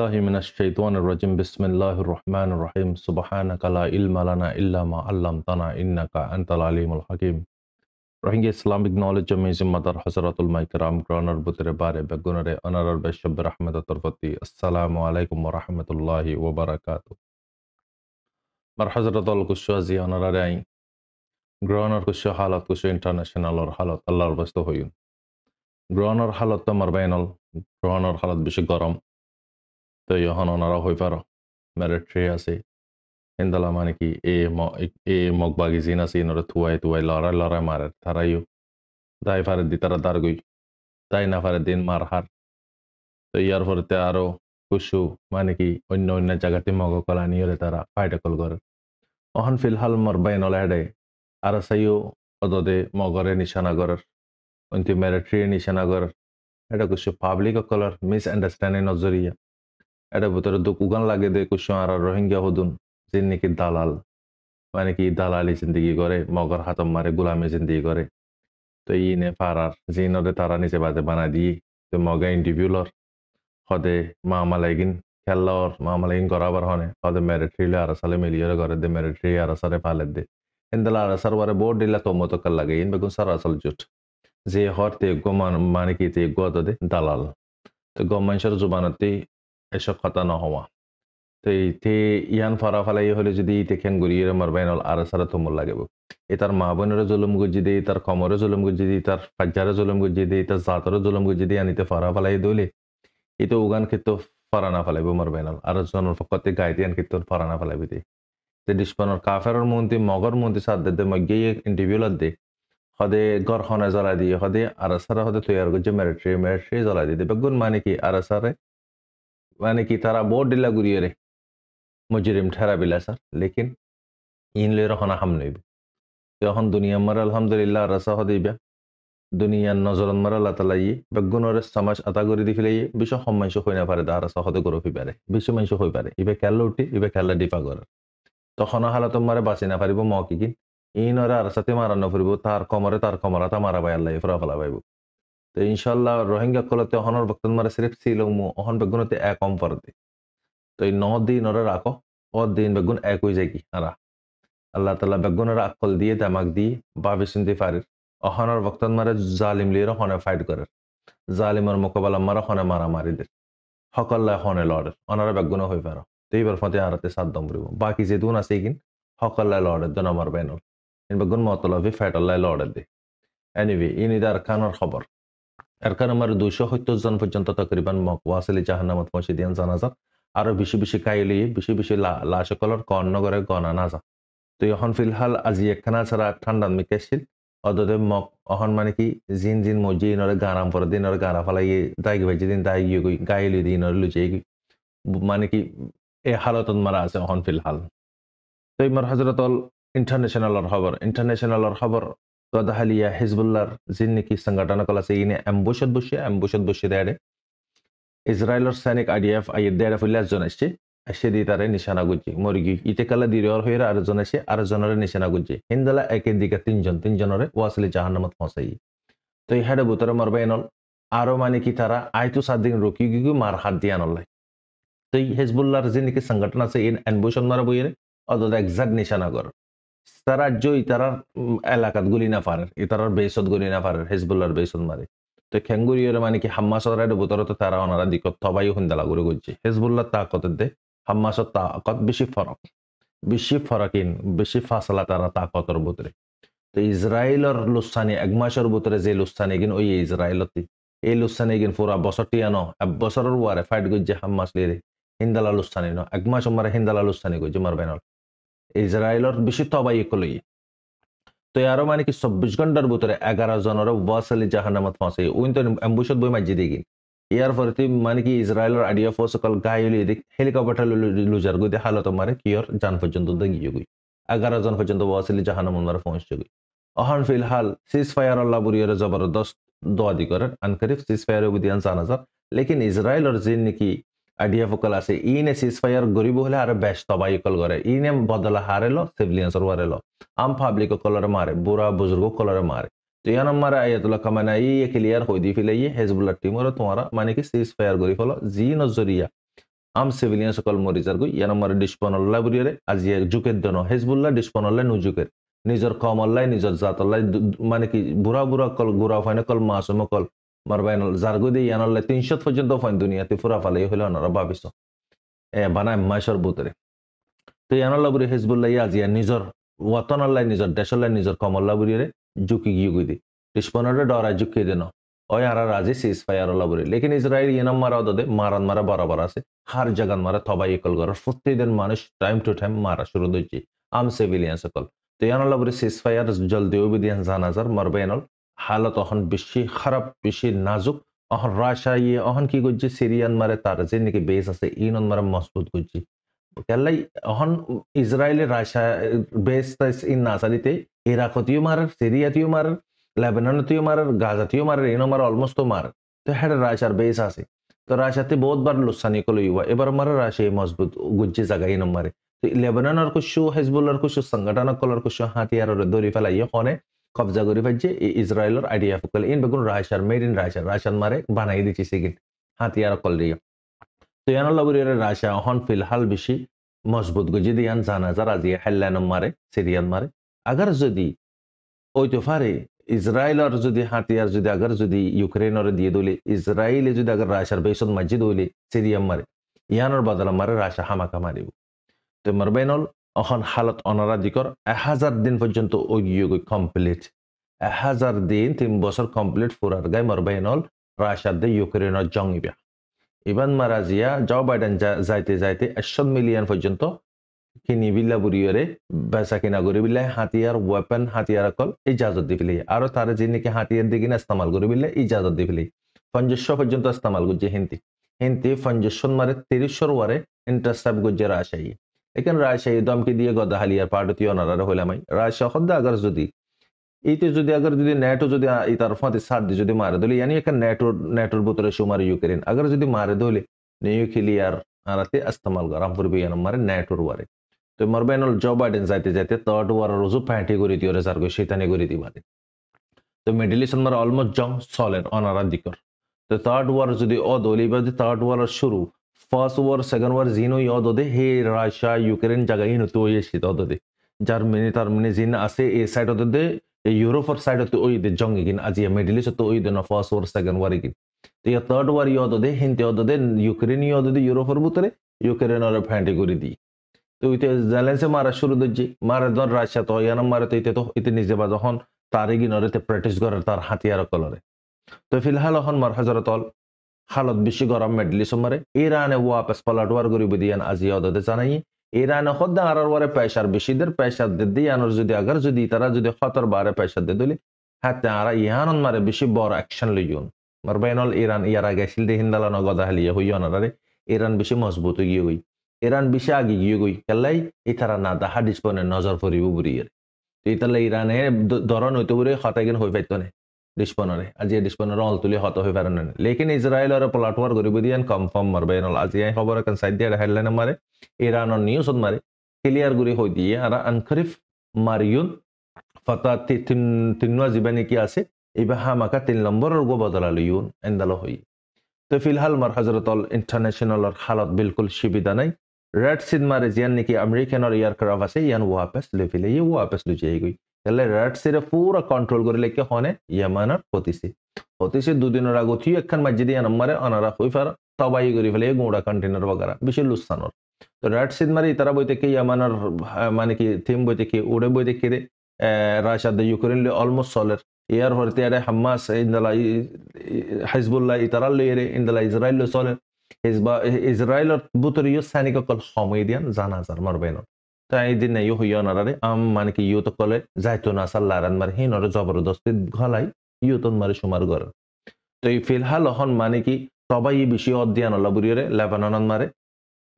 بالله من الشيطان الرجيم بسم الله الرحمن الرحيم سبحانك لا علم لنا إلا ما علمتنا إنك أنت العليم الحكيم Rohingya Islamic knowledge amazing mother Hazratul Maikram Groner Butere Bare Begunare Honorar Bishop Rahmat Turfati Assalamu alaikum wa rahmatullahi wa barakatuh Mar Hazratul Kushazi Honorarai Groner Kusha Halat Kusha International or Halat Allah Basto Hoyun Groner Halat Marbainal Groner Halat Bishigaram তো এখন ওনারা হয়ে পারো military আছে হিন্দালা মানে কি এ মগবাগি জিন আছে ইনরে থুয়াই লড়াই মারে তারাইও দাই ফারে দি তারা দার গই তাই না ফারে দিন মার হার তো ইয়ার পরতে আরো কুসু মানে কি অন্য জায়গাতে মগ কলা নিয়ে তারা ফাইটা কল করে অহন ফিলহাল মর বাইন ওলাডে আর সাইও অদদে মগরে নিশানা করার অন্তি মিলিটারি নিশানা করার এটা কুসু পাবলিক কলার মিস আন্ডারস্ট্যান্ডিং নজরিয়া এটা ভিতরে দুঃখ উগান লাগে দে কুসু আর রোহিঙ্গা হদুন যিনি নাকি দালাল মানে কি দালালি জিন্দিগি করে মগর হাতম মারে গুলামি জিন্দিগি করে তো ইনে ফারার জিনরে তারা নিচে বাজে বানা দিয়ে তো মগা ইন্ডিভিউলর হদে মামালাইগিন খেলার মামালাইগিন করাবার হনে হদে মেরিট্রিলে আর সালে মিলিয়রে করে দে মেরিট্রি আর সারে ফালে দে এন্দলা আর সার বারে বোর্ড দিলা তো মতো কাল লাগে ইন বেগুন সার আসল জুট যে হরতে গোমান মানে কি তে গদ দে দালাল তো গমানসর জুবানতে এসব কথা না হওয়া তো তে ইয়ান ফারা ফালাই হলে যদি তেখেন গড়িয়ে মারবাইনল আর সারা তোমর লাগেব এ তার মা বোনের জুলুম গুজি দিয়ে তার কমরে জুলুম গুজি দিয়ে তার ফাজ্জারে জুলুম গুজি দিয়ে তার জাতরে জুলুম গুজি দিয়ে আনিতে ফারা ফালাই দইলে এই তো উগান ক্ষেত্র ফারানা ফালাইব মারবাইনল আর জনের ফকতে গাইতে আন ক্ষেত্র ফারানা ফালাইবি দে যে ডিসপনের কাফেরর মন্ত্রী মগর মন্ত্রী সাদ দে মগে ইন্টারভিউলার দে হদে গর হনে জ্বলা দিয়ে হদে আর সারা হদে তৈয়ার করছে মেরিট্রি জ্বলা দিয়ে বেগুন মানে কি আর সারে মানে কি তারা বোর্ড দিলা ঘুরিয়ে রে মুজরিম ঠেরা বিলা স্যার লেকিন ইনলে রহনা হাম নইব যখন দুনিয়া মার আলহামদুলিল্লাহ রাসা হদিবা দুনিয়ার নজরন মার আল্লাহ তালা ই বেগুনের সমাজ আতা করে দি ফেলে বিশ্ব সম্মাংস হই না পারে দা রাসা হদে করে পারে বিশ্ব মাংস হই পারে ইবে খেলা উঠি ইবে খেলা ডিপা করে তখন হালাত মারে বাঁচি না পারিব ম কি ইনরে আর সাথে মারা না ফুরিব তার কমরা তা মারা পাই আল্লাহ ফুরা ফেলা পাইব তো ইনশাল্লাহ রোহিঙ্গা কলতে অহনর বক্তন মারে সিরিফ ছিল অহন বেগুনতে এক কম পরতে তো এই 9 দিন ওরা রাখো দিন বেগুন এক হয়ে যায় কি আরা আল্লাহ তালা বেগুনের আকল দিয়ে দামাক দিয়ে ভাবি শুনতে পারে অহনার বক্তন মারে জালিম লিয়ে হনে ফাইট করে জালিমের মোকাবেলা মারা হনে মারামারি দে হকল্লা হনে লড়ে অনারা বেগুনে হয়ে পারো তো এইবার ফতে আরাতে সাত দম পড়ব বাকি যে দুন আছে কিন হকল্লা লড়ে দন আমার বেনল ইন বেগুন মতলবি ফাইট আল্লাহ লড়ে দে এনিওয়ে ইনিদার খানোর খবর এরকান আমার 270 জন পর্যন্ত তকরিবান ওয়াসিলি জাহান্নামত পৌঁছে দিয়ান জানাজা আরো বেশি কাইলি বেশি লাশ কলর কর্ণগরে গনা না যা তো এখন ফিলহাল আজি একখানা ছাড়া ঠান্ডা মিকেছিল অদদে মক অহন মানে কি জিন মজি নরে গারাম পরে দিন নরে গারা ফালাই দাই ভাইজি দিন দাই গই গাইলি দিন নরে লুচে মানে কি এ হালতন মারা আছে অহন ফিলহাল তো ইমার হযরতুল ইন্টারন্যাশনাল খবর গদাহালিয়া হিজবুল্লাহর জিন নাকি সংগঠন কল আছে ইনে অ্যাম্বুশত বসে দেয় ইসরায়েলের সৈনিক আইডিএফ দেড় ফুলে একজন আসছে আসে দিয়ে তারা নিশানা গুজি মরিগি ইতে কালা দিরর হয়ে আরেকজন আসে আরেকজনের নিশানা গুজি হিন্দালা একের দিকে তিনজনের ওয়াসলি জাহান্নামত পৌঁছাই তো এই হেডে বুতরে মারবে এনল আরো মানে কি তারা আইতো 7 দিন রকি গিগু মার হাত দিয়ে আনলাই তো এই হিজবুল্লাহর যে নাকি সংগঠন আছে ইন অ্যাম্বুশন মারা বইরে অদদ এক্সাক্ট নিশানা কর তারা জয় তারা এলাকাত গুলি না পারে তারার বেসত গুলি না পারে হিজবুল্লাহর বেসত মারে তো খেঙ্গুরিয়র মানে কি হাম্মাসর ভিতরে তো তারা ওনারা দিকত থবাই হুন্দালা করে করছে হিজবুল্লাহ তাকতের দে হাম্মাসর তাকত বেশি ফরকিন বেশি ফাসলা তারা তাকতর ভিতরে তো ইসরায়েলের লুসানি এক মাসের ভিতরে যে লুসানি গিন ওই ইসরায়েলতি এই লুসানি গিন পুরা বছরটি আনো এক বছরের ওয়ারে ফাইট করছে হাম্মাস লিরে হিন্দালা লুসানি ন এক মাস মারে হিন্দালা লুসানি করছে মারবেন ইসরায়েলের বেশি তবাই কলই তো আরো মানে কি 24 ঘন্টার ভিতরে 11 জনের ওয়াসলি জাহান্নামত পৌঁছে ওই তো অ্যাম্বুশত বই মাঝি দিগিন ইয়ার পরে মানে কি ইসরায়েলের আইডিয়া ফোর্স কল গাইলি দিক হেলিকপ্টার লুজার গই হালত মারে কিয়র জান পর্যন্ত দগিয়ে গই 11 জন পর্যন্ত ওয়াসলি জাহান্নামত মারে পৌঁছে গই অহন ফিলহাল সিজ ফায়ার আল্লাহ বুরিয়র জবরদস্ত দোয়া দি করেন আনকরিফ সিজ ফায়ার বুদিয়ান জানাজা লেকিন ইসরায়েলের যে নাকি আইডিয়া ফোকাল আছে ইনে সিজ ফায়ার গরিব হলে আর বেশ তবাই কল করে ইনে বদলা হারেলো সিভিলিয়ান্সর ওয়ারেলো আম পাবলিক কলরে মারে বুড়া বুজুর্গ কলরে মারে তো ইয়ান মারে আয়াতুল্লাহ খামেনাই ক্লিয়ার হই দি ফেলে হিজবুল্লাহ টিমর তোমারা মানে কি সিজ ফায়ার গরি ফলো জি নজরিয়া আম সিভিলিয়ান সকল মরিজার গই ইয়ান মারে ডিসপনল্লা বুরিয়ারে আজিয়া জুকের দন হেজবুল্লাহ ডিসপনল্লা নুজুকের নিজর কমল্লাই নিজর জাতল্লাই মানে কি বুড়া বুড়া কল গুড়া ফাইনে কল মাসুম কল মারবাইন জারগো দিয়ে ইয়ানল্লাই 300 পর্যন্ত ফাইন দুনিয়াতে ফুরা ফালে হইলে ওনারা ভাবিস বানায় মাইসর বুতরে তো ইয়ানল্লা বুড়ি হেজবুল্লাহ আজিয়া নিজর ওয়াতনল্লাই নিজর দেশল্লাই নিজর কমল্লা বুড়িয়ারে জুকি গিয়ে গুই দি ডিসপনরে ডরা জুকি দেন ওই আর রাজি সিজ ফায়ার আল্লাহ বুড়ি লেকিন ইসরায়েল ইয়ানাম মারা দে মারান মারা বরাবর আছে হার জাগান মারা থবাই একল করার প্রত্যেকদিন মানুষ টাইম টু টাইম মারা শুরু দিচ্ছি আম সিভিলিয়ান সকল তো ইয়ানল্লা বুড়ি সিজ ফায়ার জলদি অবিদিয়ান জানাজার মারবেনল হালত অহন বেশি খারাপ বেশি নাজুক অহন রাশা ইয়ে অহন কি করছে সিরিয়ান মারে তার যে নাকি বেস আছে ইনন মারা মজবুত করছে কেলাই অহন ইসরায়েলের রাশা বেস ইন নাসারিতে ইরাকতিও মারার সিরিয়াতিও মারার লেবাননতিও মারার গাজাতিও মারার ইনো মারা অলমোস্ট মারার তো হ্যাঁ রাশার বেস আছে তো রাশাতে বহুতবার লুসানি কল ইউয়া এবার মারা রাশে মজবুত গুজ্জে জায়গা ইনো মারে তো লেবাননের কুশু হেজবুল্লার কুশু সংগঠন কলার কুশু হাতিয়ার দরি ফেলাইয়ে হনে কবজা করি ফেলছে ইসরায়েলের আইডিয়া ফুকল ইন বেগুন রাশার মেড ইন রাশার মারে বানাই দিচ্ছে সেকেন্ড হাতিয়ার কল দিয়ে তো ইয়ানুল্লাহ রাশা হন ফিলহাল বেশি মজবুত গুজি দিয়ান জানাজার আজিয়া হেল্লান মারে সিরিয়ান মারে আগার যদি ওইতে পারে ইসরায়েলের যদি হাতিয়ার যদি আগার যদি ইউক্রেনের দিয়ে দইলে ইসরায়েলে যদি আগার রাশার বেসন মসজিদ হইলে সিরিয়ান মারে ইয়ানোর বদলা মারে রাশা হামাকা মারিব তো মারবেনল অহন হালত অনারা দিকর 1000 দিন পর্যন্ত ওই কমপ্লিট 1000 দিন 3 বছর কমপ্লিট ফুরার গায়ে মারবেনল রাশার দিয়ে ইউক্রেনের জঙ্গিবা ইবান মারাজিয়া জো বাইডেন যাইতে যাইতে 100 মিলিয়ন পর্যন্ত কিনি বিল্লা বুড়িয়রে বেচা কিনা করে বিল্লা হাতিয়ার ওয়েপন হাতিয়ার অকল ইজাজত দি ফেলে আর তার যে নাকি হাতিয়ার দিয়ে কিনা ইস্তেমাল করে বিল্লা ইজাজত দি ফেলে 500 পর্যন্ত ইস্তেমাল করছে হিন্দি হিন্দি 500 মারে 30 ওয়ারে ইন্টারসেপ্ট করছে রাশাই এখানে রাশাই দমকে দিয়ে গদা হালিয়ার পার্টিও নারা হইলামাই রাশা হদ্দা আগার যদি এইতে যদি আগার যদি নেটো যদি এই তরফাতে সার দিয়ে যদি মারে দিলে ইয়ানি একটা নেটোর ভিতরে সুমার ইউক্রেন আগার যদি মারে দিলে নিউক্লিয়ার আরাতে ইস্তেমাল করা পড়বে ইয়ান মারে নেটোর ওয়ারে তো মারবেনল জো বাইডেন যাইতে যাইতে থার্ড ওয়ার রোজু প্যান্টি করে দিও রেজার গো শয়তানি করে দিবারে তো মিডল ইস্ট মার অলমোস্ট জং সলেন অনারা দিকর তো থার্ড ওয়ার যদি ও দলি বাদে থার্ড ওয়ার শুরু ফার্স্ট ওয়ার সেকেন্ড ওয়ার জিনো ইও দদে হে রাশিয়া ইউক্রেন জায়গায় নতো এসে দদে জার্মানি টার্মানি জিন আছে এই সাইড দদে ইউরোপের সাইড হতে ওই দে জঙ্গি কিন আজিয়া মিডল ইস্ট তো ওই দে না ফার্স্ট ওয়ার সেকেন্ড ওয়ার কিন তো ইয়া থার্ড ওয়ার ইও দদে হিন্তে দদে ইউক্রেন ইও দদে ইউরোপের ভিতরে ইউক্রেন আর ফ্যান্টি করে দি তো ইতে জেলেন্সে মারা শুরু দিচ্ছি মারা ধর রাশিয়া তো ইয়ানা মারে তো ইতে নিজে বা যখন তারে গিনরে প্র্যাকটিস করে তার হাতিয়ার কলরে তো ফিলহাল এখন মার হাজারতল হালত বেশি গরম মিডল ইস্ট মারে ইরানে ওয়াপস পালাটওয়ার গরিব দিয়ান আজিয়া দদে জানাই ইরান খদ্দা আর ওয়ারে পেশার বেশিদের পেশার দিদি আনোর যদি আগার যদি তারা যদি খতর বারে পেশার দে দিলে হাতে আর ইহানন মারে বেশি বড় অ্যাকশন লইয়ন মারবাইনল ইরান ইয়ারা গেছিল দে হিন্দালানো গদা হালিয়া হইয়ন আরে ইরান বেশি মজবুত গিয়ে গই ইরান বেশি আগে গিয়ে গই কেলাই এই তারা না দাহা ডিসপনে নজর পড়িব বুড়িয়ে তো ইতালে ইরানে ধরন হইতে বুড়ে হতাগিন হই পাইতো না ডিসপনরে আজি ডিসপনরে অল তুলি হত হই পারে না লেকিন ইসরায়েলের প্লাটওয়ার গরিব দিয়ান কনফার্ম মারবাইনল আজি খবর কান সাইড দিয়ে হেডলাইন মারে ইরানের নিউজ মারে ক্লিয়ার করে হই দিয়ে আর আনখরিফ মারিয়ন ফতা তিনवा জীবনে কি আছে এবা হামাকা 3 নম্বরের গো বদলালো ইউন এন্দালো হই তো ফিলহাল মার হযরতল ইন্টারন্যাশনাল হালত বিলকুল সুবিধা নাই রেড সিড মারে জিয়ান নাকি আমেরিকান আর এয়ারক্রাফট আছে ইয়ান ওয়াপস লেফিলে ই ওয়াপস লুচে গই তাহলে রেড সিড পুরো কন্ট্রোল করে লেকে হনে ইয়ামানের হতিছে দুদিনের আগে থি একখান মসজিদে ইয়ান মারে অনারা হই ফার তবাই করে ফেলে গোড়া কন্টেনার বগারা বেশি লুসানোর তো রেড সিড মারি তারা বইতে কি ইয়ামানের মানে কি থিম বইতে কি উড়ে বইতে কি রে রাশিয়া দে ইউক্রেন অলমোস্ট সলের ইয়ার হরতে আরে হামাস ইনদালা হিজবুল্লাহ ইতারা লেরে ইনদালা ইসরায়েল সলের হিজবা ইসরায়েলের বুতরিও সৈনিক কল হমিদিয়ান জানাজার মারবেন তাই দিন ইউ হইয়া নারে আম মানে কি ইউ তো কলে যাইতো না সাল্লারান মার হিনরে জবরদস্তি গলাই ইউ তো মারে সুমার গর তো এই ফিলহাল হন মানে কি সবাই বেশি অধ্যয়ন আল্লাহ বুরিয়ে লেবানন মারে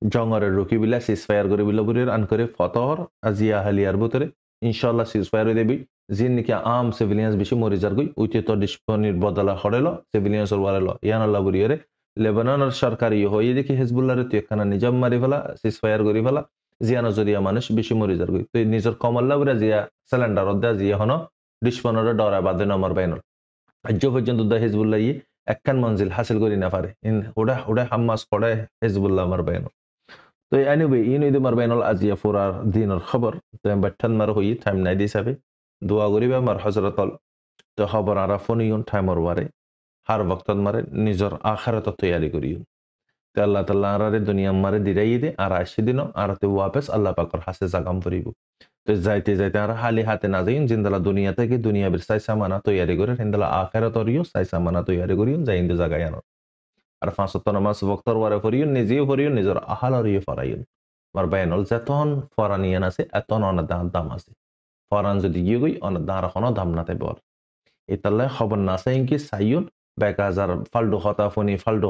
জঙ্গরের রুকি বিলা সিজফায়ার করে বিলা বুরিয়ে আন করে ফতহর আজিয়া হালিয়ার ভিতরে ইনশাআল্লাহ সিজফায়ার দেবি জিন নাকি আম সিভিলিয়ান্স বেশি মরি যার গই উইতে তো ডিসপনির বদলা হরেলো সিভিলিয়ান্স ওয়ারেলো ইয়ান আল্লাহ বুরিয়ে লেবাননের সরকারি হয়ে দেখি হিজবুল্লাহর তুই একখানা নিজাম মারি ফেলা সিজফায়ার করি ফেলা জিয়ানো জরিয়া মানুষ বেশি মরি যার গই তুই নিজের কমল্লা বুড়া জিয়া সিলিন্ডার অধ্যা জিয়া হন ডিসপনের ডরা বাদে নমর বাইনল আজ পর্যন্ত দা হিজবুল্লাহ একখান মঞ্জিল হাসিল করি না পারে ইন ওডা হাম্মাস পড়ে হিজবুল্লাহ মার বেন তো এনিওয়ে ইন ইদু মার বেনল আজিয়া ফুরার দিনের খবর তো বাট্টান মার হই টাইম নাই দিছাবে দোয়া করিবা মার হযরতল তো খবর আরা ফোনিয়ন টাইমর ওয়ারে হার বক্তত মারে নিজর আখিরাত তৈয়ারি করিয়ন তো আল্লাহ তাআলা আরারে দুনিয়া মারে দিরাই দে আর আসি দিন আরাতে ওয়াপস আল্লাহ পাকর হাসে জাগাম করিব তো যাইতে যাইতে আর হালি হাতে না যাইন জিন্দালা দুনিয়া থেকে দুনিয়া বির সাই সামানা তৈয়ারি করে হিন্দালা আখিরাত অরিও সাই সামানা তৈয়ারি করিয়ন যাইন দে জাগায় আনো আর ফাঁসত নামাজ বক্তর ওয়ারে ফরিয়ন নিজেও ফরিয়ন নিজর আহাল অরিও ফরাইয়ন আমার বায়নল যেতন ফরানিয়ান আছে এতন অনেক দাম আছে ফরান যদি গিয়ে গই অনেক দাঁড়া কোনো দাম না তাই বল ইতাল্লাহ খবর না চাই কি চাইয়ন বেকাজার ফাল্টু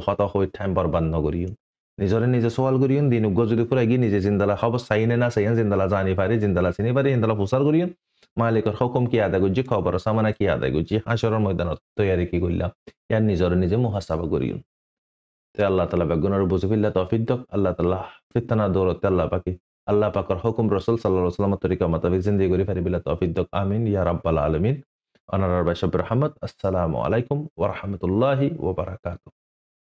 খতা হয়ে টাইম বরবাদ নকরিয়ন নিজরে নিজে সওয়াল করিয়ন দিন উগ্র যদি করে গিয়ে নিজে জিন্দালা খবর চাইনে না চাইন জিন্দালা জানি পারে জিন্দালা চিনি পারে জিন্দালা প্রচার করিয়ন মালিকের হুকুম কি আদায় করছি খবর সামানা কি আদায় করছি হাসরের ময়দানত তৈয়ারি কি করলাম ইয়ার নিজরে নিজে মুহাসাবা করিয়ন তে আল্লাহ তাআলা বেগুনার বুঝবিল্লাহ তৌফিক দক আল্লাহ তাআলা ফিতনা দৌলতে আল্লাহ পাকের হুকুম রাসূল সাল্লাল্লাহু আলাইহি ওয়াসাল্লাম তরিকা মোতাবেক জিন্দেগি করি ফারিবিল্লাহ তৌফিক দক আমিন ইয়া রাব্বাল আলামিন আনার বাশাব রহমত আসসালামু আলাইকুম ওয়া রাহমাতুল্লাহি ওয়া বারাকাতুহু